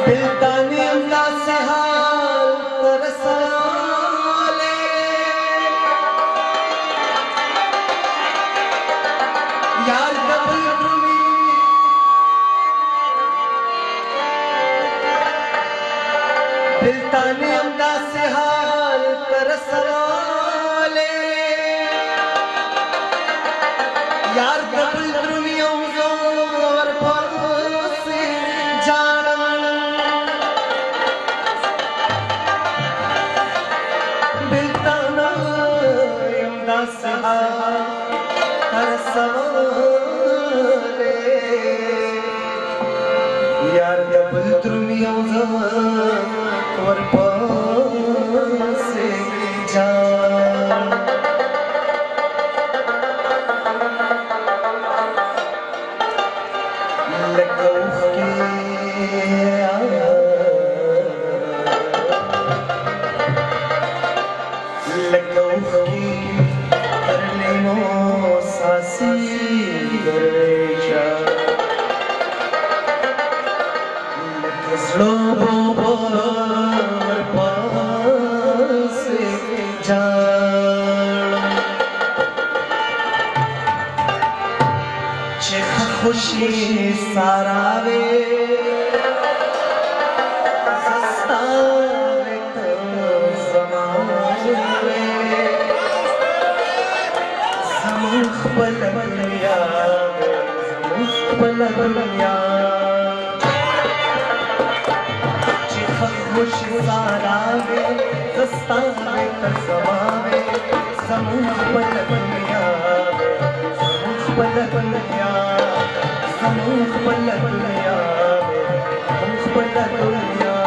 दिलदाने अल्लाह से हाल तरसाले यार कबल तुम्हें दिलदाने अल्लाह से हाल तरसाले यार कबल तुम्हें और से जाना दिलदाना अल्लाह से हाल तरसाले यार कबल तुम्हें और से जाना खुशी सारा वे सस्तावे तो समावे समुख बलया खुशी सारा वे सस्तावे तो समावे समुख बलया समुख बलया समुख बलया समुख बलया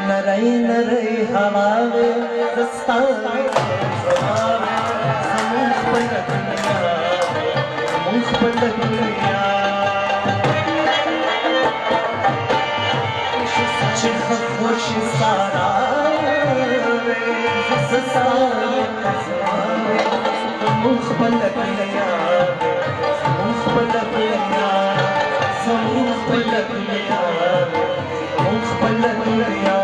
नरई नरई हवावे दस्तावे समावे समुख बलया समुख बलया खुशी सारा सस्तावे समुख बलया समुख बलया समुख बलया समुख बलया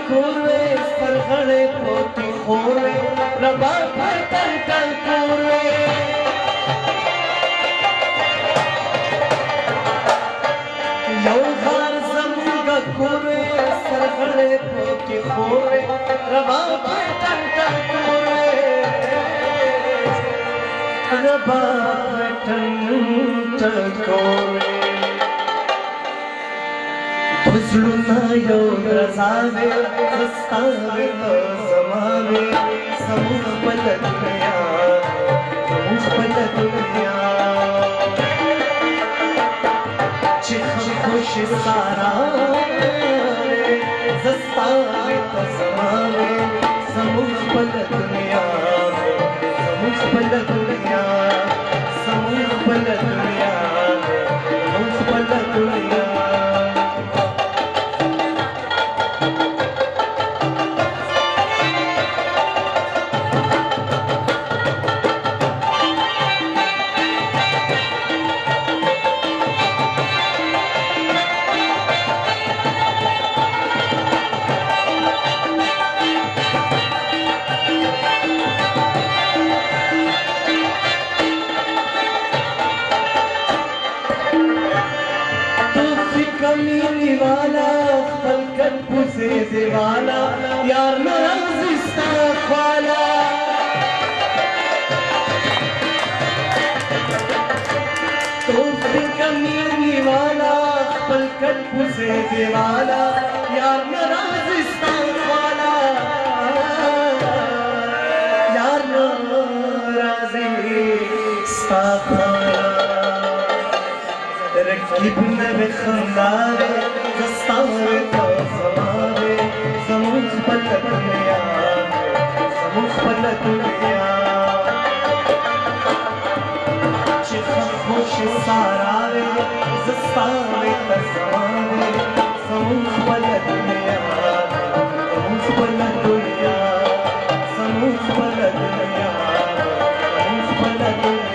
Kurve, sargane poti khore, raba tan tan kurve. Yau khar zamga kurve, sargane poti khore, raba tan tan kurve. Raba tan tan kurve. Zulna yo razawe, sastave to samawe, samukh baladya, samukh baladya. Chikh khush sara, sastave to samawe, samukh baladya, samukh baladya, samukh baladya, samukh baladya. دیوالا یار نرازستا خوالا توف کمینی والا خپل کټ پوزه دیوالا یار نرازستا خوالا یار نرازستا خوالا رکیب نوی خنداره دستاوی تا زمانه زمون خپل دنیا زمون خپل دنیا چه خاموش ساراوی زستاوی تا زمانه زمون خپل دنیا زمون خپل دنیا زمون خپل دنیا زمون خپل دنیا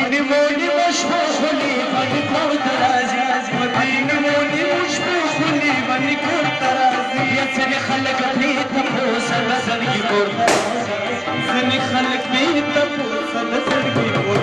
مدینه مونی مشبو خلی بانی کور ترازی مدینه مونی مشبو خلی بانی کور ترازی یسن خلق بیت پوسه نظرگی کور زنی خلق بیت پوسه نظرگی کور